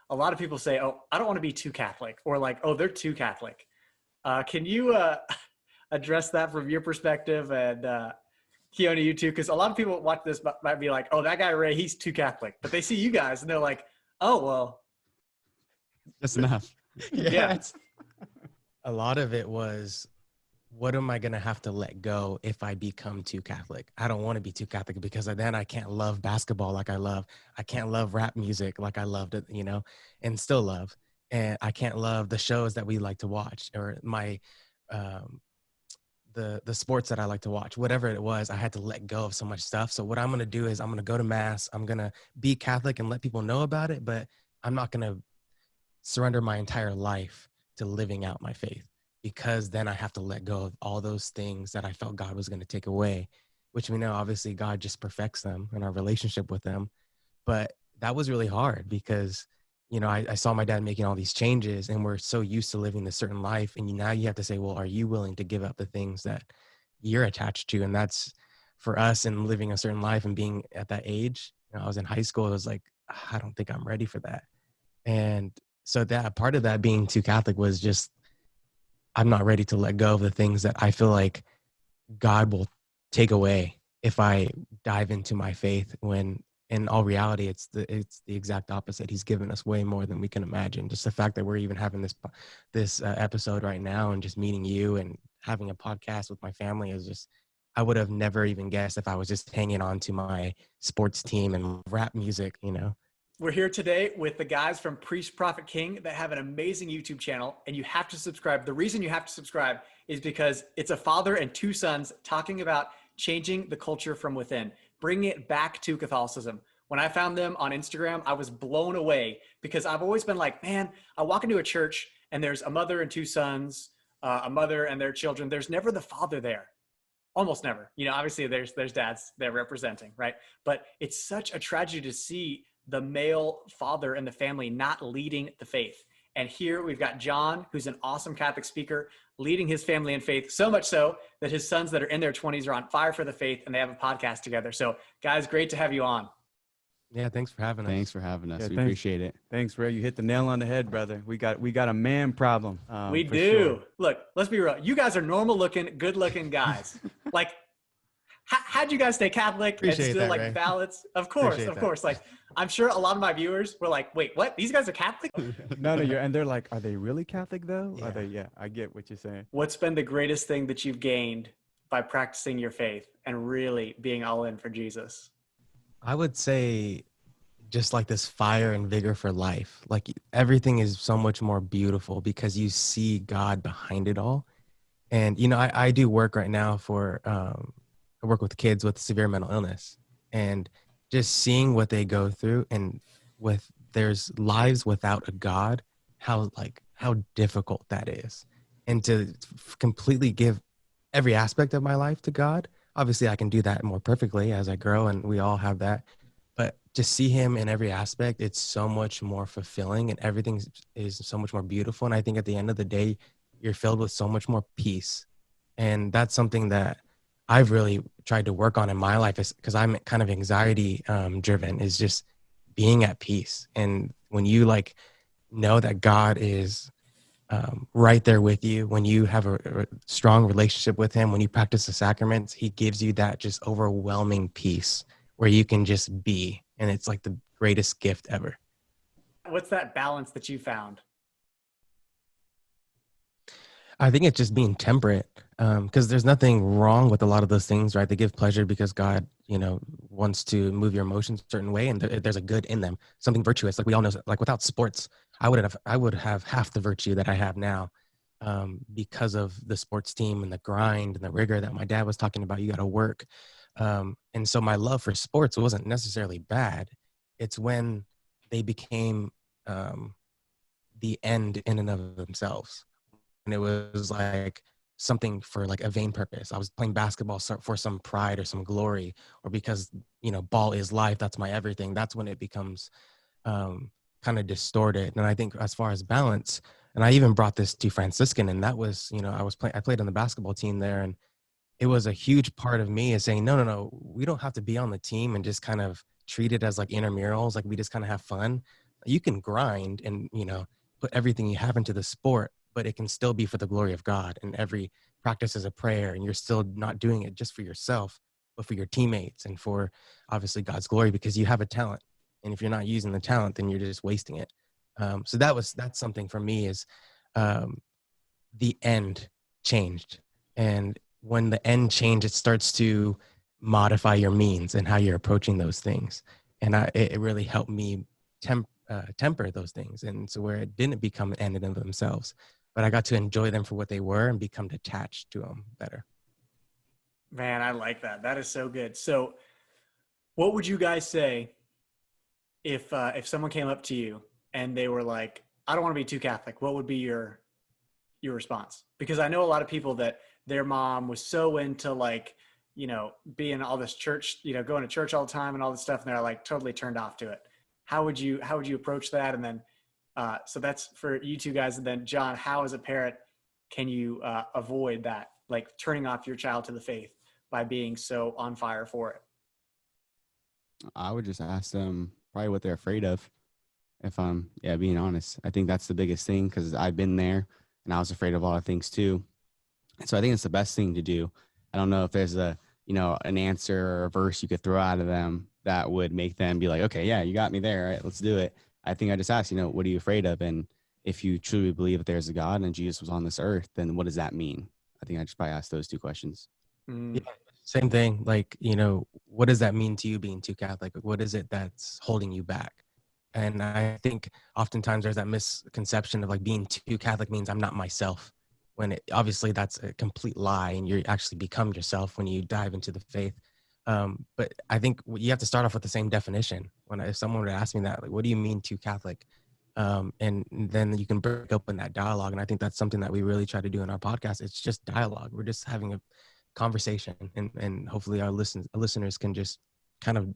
a lot of people say, oh, I don't want to be too Catholic, or like, oh, they're too Catholic. Can you address that from your perspective? And Keoni, you too, because a lot of people watch this might be like, oh, that guy Ray, he's too Catholic. But they see you guys and they're like, oh, well. Just enough. Yeah. A lot of it was, what am I going to have to let go if I become too Catholic? I don't want to be too Catholic because then I can't love basketball like I love. I can't love rap music like I loved it, and still love. And I can't love the shows that we like to watch, or my the sports that I like to watch. Whatever it was, I had to let go of so much stuff. So what I'm going to do is I'm going to go to mass. I'm going to be Catholic and let people know about it, but I'm not going to surrender my entire life to living out my faith, because then I have to let go of all those things that I felt God was going to take away, which we know obviously God just perfects them in our relationship with them. But that was really hard because, I saw my dad making all these changes, and we're so used to living this certain life. And now you have to say, well, are you willing to give up the things that you're attached to? And that's for us, in living a certain life and being at that age. I was in high school. I was like, I don't think I'm ready for that. And so that part of that being too Catholic was just, I'm not ready to let go of the things that I feel like God will take away if I dive into my faith, when in all reality, it's the exact opposite. He's given us way more than we can imagine. Just the fact that we're even having this episode right now, and just meeting you and having a podcast with my family is just, I would have never even guessed if I was just hanging on to my sports team and rap music, We're here today with the guys from Priest Prophet King that have an amazing YouTube channel, and you have to subscribe. The reason you have to subscribe is because it's a father and two sons talking about changing the culture from within, bringing it back to Catholicism. When I found them on Instagram, I was blown away, because I've always been like, man, I walk into a church and there's a mother and two sons, a mother and their children. There's never the father there. Almost never. Obviously there's dads they're representing, right? But it's such a tragedy to see the male father in the family not leading the faith. And here we've got John, who's an awesome Catholic speaker, leading his family in faith, so much so that his sons that are in their 20s are on fire for the faith, and they have a podcast together. So guys, great to have you on. Yeah, thanks for having us. Thanks for having us. Yeah, we appreciate it. Thanks, Ray. You hit the nail on the head, brother. We got a man problem. We do. Sure. Look, let's be real. You guys are normal looking, good looking guys. Like, how'd you guys stay Catholic Appreciate and still that, like Ray. ballots? Of course, Appreciate of that. course. Like, I'm sure a lot of my viewers were like, wait, what? These guys are Catholic? No, and they're like, are they really Catholic though? Yeah. Are they? Yeah, I get what you're saying. What's been the greatest thing that you've gained by practicing your faith and really being all in for Jesus? I would say just like this fire and vigor for life. Like, everything is so much more beautiful because you see God behind it all. And, I do work right now I work with kids with severe mental illness, and just seeing what they go through, and there's lives without a God, how difficult that is. And to completely give every aspect of my life to God. Obviously I can do that more perfectly as I grow, and we all have that, but to see him in every aspect, it's so much more fulfilling, and everything is so much more beautiful. And I think at the end of the day, you're filled with so much more peace. And that's something that I've really tried to work on in my life, is because I'm kind of anxiety driven, is just being at peace. And when you know that God is right there with you, when you have a strong relationship with him, when you practice the sacraments, he gives you that just overwhelming peace where you can just be. And it's like the greatest gift ever. What's that balance that you found? I think it's just being temperate, because there's nothing wrong with a lot of those things, right? They give pleasure because God, wants to move your emotions a certain way, and there's a good in them, something virtuous. Like we all know, like without sports, I would have half the virtue that I have now, because of the sports team and the grind and the rigor that my dad was talking about. You got to work, and so my love for sports wasn't necessarily bad. It's when they became the end in and of themselves. And it was like something for like a vain purpose. I was playing basketball for some pride or some glory, or because, ball is life. That's my everything. That's when it becomes kind of distorted. And I think as far as balance, and I even brought this to Franciscan, and that was, I played on the basketball team there, and it was a huge part of me is saying, no, we don't have to be on the team and just kind of treat it as like intramurals. Like we just kind of have fun, You can grind and, put everything you have into the sport, but it can still be for the glory of God. And every practice is a prayer, and you're still not doing it just for yourself, but for your teammates and for obviously God's glory, because you have a talent. And if you're not using the talent, then you're just wasting it. So that's something for me is um, the end changed. And when the end changed, it starts to modify your means and how you're approaching those things. And it really helped me temper those things. And so where it didn't become an end in of themselves, but I got to enjoy them for what they were and become attached to them better. Man, I like that. That is so good. So what would you guys say if someone came up to you and they were like, I don't want to be too Catholic? What would be your response? Because I know a lot of people that their mom was so into like, being all this church, going to church all the time and all this stuff, and they're like totally turned off to it. How would you approach that? And then, so that's for you two guys. And then John, how as a parent can you avoid that, like turning off your child to the faith by being so on fire for it? I would just ask them probably what they're afraid of. If I'm, being honest, I think that's the biggest thing, because I've been there and I was afraid of a lot of things too. And so I think it's the best thing to do. I don't know if there's an answer or a verse you could throw out of them that would make them be like, okay, yeah, you got me there. All right, let's do it. I think I just asked, what are you afraid of? And if you truly believe that there's a God and Jesus was on this earth, then what does that mean? I think I just probably asked those two questions. Yeah, same thing. Like, what does that mean to you being too Catholic? What is it that's holding you back? And I think oftentimes there's that misconception of like being too Catholic means I'm not myself, when obviously that's a complete lie, and you actually become yourself when you dive into the faith. But I think you have to start off with the same definition. If someone were to ask me that, like, what do you mean too Catholic? And then you can break open that dialogue. And I think that's something that we really try to do in our podcast. It's just dialogue. We're just having a conversation, and hopefully our listeners can just kind of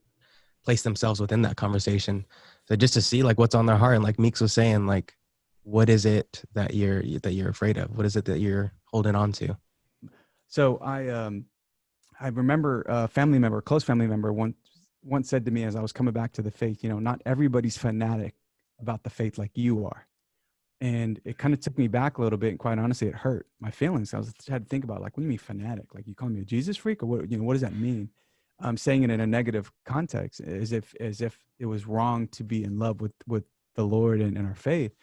place themselves within that conversation, so just to see like what's on their heart. And like Meeks was saying, like, what is it that you're afraid of? What is it that you're holding on to? So I remember a close family member once said to me as I was coming back to the faith, not everybody's fanatic about the faith like you are. And it kind of took me back a little bit, and quite honestly, it hurt my feelings. I had to think about, like, what do you mean fanatic? Like, you call me a Jesus freak, or what? What does that mean? I'm saying it in a negative context, as if it was wrong to be in love with the Lord and our faith.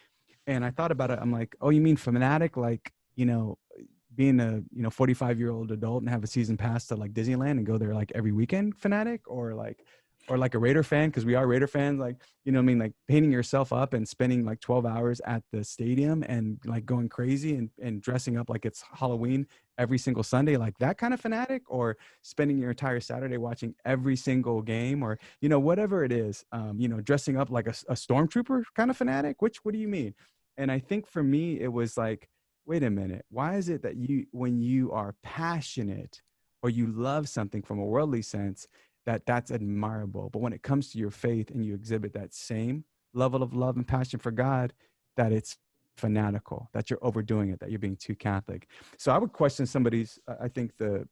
And I thought about it. I'm like, oh, you mean fanatic? Like, being a 45-year-old adult and have a season pass to like Disneyland and go there like every weekend fanatic, or like a Raider fan, because we are Raider fans, like, what I mean, like painting yourself up and spending like 12 hours at the stadium and like going crazy and dressing up like it's Halloween every single Sunday, like that kind of fanatic, or spending your entire Saturday watching every single game, or whatever it is, dressing up like a stormtrooper kind of fanatic. What do you mean? And I think for me it was like, wait a minute, why is it that when you are passionate or you love something from a worldly sense, that's admirable, but when it comes to your faith and you exhibit that same level of love and passion for God, that it's fanatical, that you're overdoing it, that you're being too Catholic? So I would question somebody's, I think the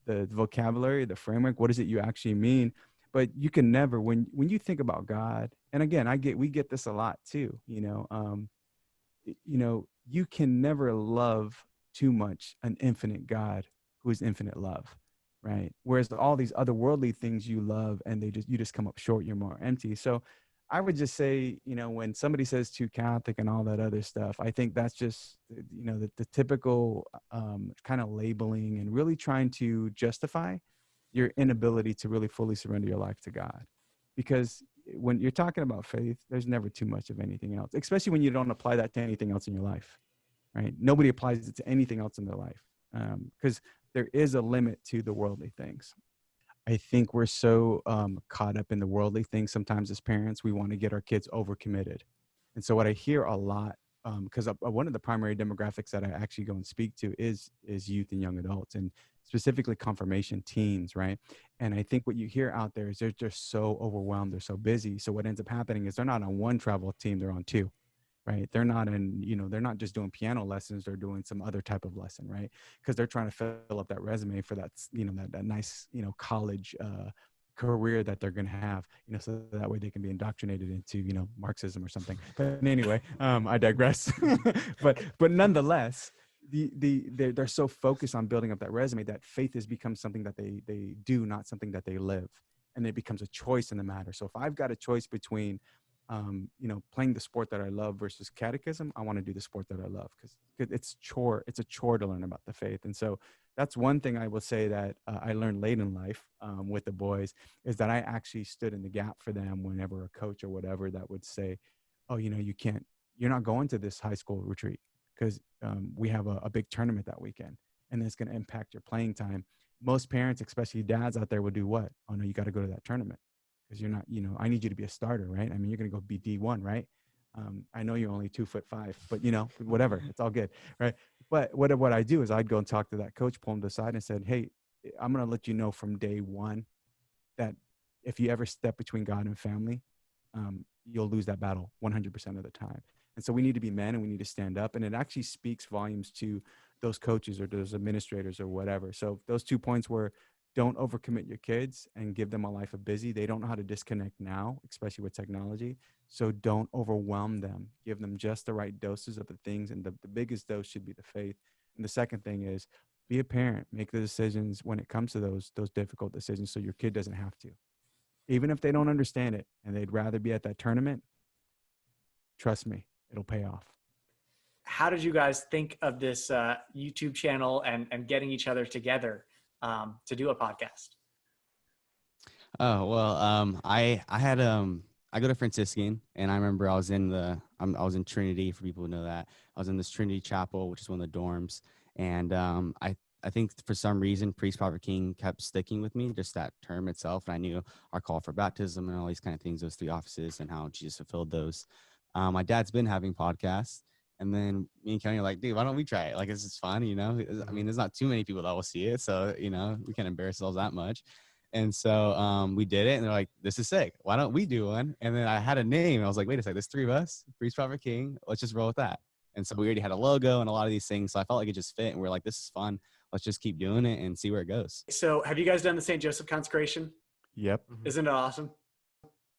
vocabulary, the framework. What is it you actually mean? But you can never, when you think about God, and again, we get this a lot too, you can never love too much an infinite God who is infinite love, right? Whereas all these other worldly things you love, and you just come up short, you're more empty. So I would just say, when somebody says too Catholic and all that other stuff, I think that's just, the typical kind of labeling and really trying to justify your inability to really fully surrender your life to God. Because when you're talking about faith, there's never too much of anything else, especially when you don't apply that to anything else in your life, right? Nobody applies it to anything else in their life, because there is a limit to the worldly things. I think we're so caught up in the worldly things sometimes as parents, we want to get our kids overcommitted. And so what I hear a lot, because one of the primary demographics that I actually go and speak to is youth and young adults, and specifically confirmation teens, right? And I think what you hear out there is they're just so overwhelmed, they're so busy. So what ends up happening is they're not on one travel team, they're on two. Right. They're not they're not just doing piano lessons, they're doing some other type of lesson, right? Because they're trying to fill up that resume for that, that nice, college career that they're going to have, you know, so that way they can be indoctrinated into, you know, Marxism or something. But anyway, I digress. but nonetheless, they're so focused on building up that resume that faith has become something that they do, not something that they live, and it becomes a choice in the matter. So if I've got a choice between you know, playing the sport that I love versus catechism, I want to do the sport that I love because it's a chore to learn about the faith. And so that's one thing I will say that I learned late in life with the boys, is that I actually stood in the gap for them whenever a coach or whatever that would say, oh, you know, you're not going to this high school retreat because we have a big tournament that weekend and it's going to impact your playing time. Most parents, especially dads out there, will do what? Oh no, you got to go to that tournament. Because you're not, you know, I need you to be a starter, right? I mean, you're going to go be D1, right? I know you're only 2'5", but you know, whatever, it's all good, right? But what I do is I'd go and talk to that coach, pull him to the side and said, hey, I'm going to let you know from day one that if you ever step between God and family, you'll lose that battle 100% of the time. And so we need to be men and we need to stand up. And it actually speaks volumes to those coaches or those administrators or whatever. So those 2 points were, don't overcommit your kids and give them a life of busy. They don't know how to disconnect now, especially with technology. So don't overwhelm them. Give them just the right doses of the things. And the biggest dose should be the faith. And the second thing is be a parent. Make the decisions when it comes to those difficult decisions so your kid doesn't have to. Even if they don't understand it and they'd rather be at that tournament, trust me, it'll pay off. How did you guys think of this YouTube channel and getting each other together to do a podcast? Oh, well, I had, I go to Franciscan, and I remember I was in Trinity, for people who know that. I was in this Trinity Chapel, which is one of the dorms. And I think for some reason, Priest, Prophet, King kept sticking with me, just that term itself. And I knew our call for baptism and all these kind of things, those 3 offices and how Jesus fulfilled those. My dad's been having podcasts. And then me and Keoni are like, dude, why don't we try it? Like, it's just fun, you know? I mean, there's not too many people that will see it. So, you know, we can't embarrass ourselves that much. And so we did it. And they're like, this is sick. Why don't we do one? And then I had a name. I was like, wait a second, there's 3 of us, Priest, Prophet, King. Let's just roll with that. And so we already had a logo and a lot of these things. So I felt like it just fit. And we're like, this is fun. Let's just keep doing it and see where it goes. So have you guys done the St. Joseph consecration? Yep. Isn't it awesome?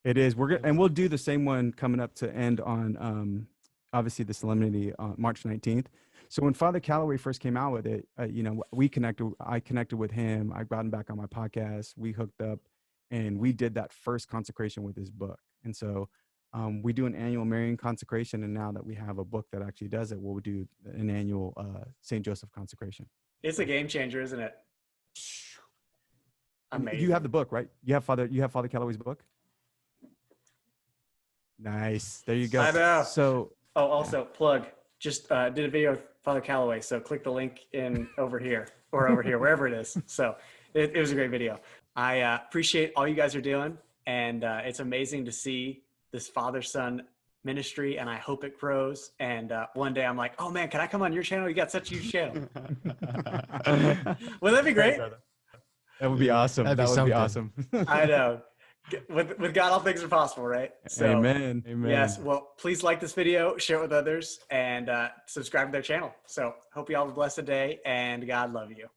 It is. And we'll do the same one coming up to end on obviously the solemnity on March 19th. So when Father Calloway first came out with it, you know, I connected with him. I brought him back on my podcast. We hooked up and we did that first consecration with his book. And so we do an annual Marian consecration. And now that we have a book that actually does it, we'll do an annual St. Joseph consecration. It's a game changer, isn't it? Amazing. You have the book, right? You have Father Calloway's book? Nice. There you go. I know. So, also plug, just did a video with Father Calloway. So click the link in over here or over here, wherever it is. So it was a great video. I appreciate all you guys are doing. And it's amazing to see this father-son ministry, and I hope it grows. And one day I'm like, oh man, can I come on your channel? You got such a huge channel. Wouldn't that be great? That would be awesome. That would be awesome. I know. With God, all things are possible, right? So, Amen. Amen. Yes. Well, please like this video, share it with others, and subscribe to their channel. So hope you all have a blessed day, and God love you.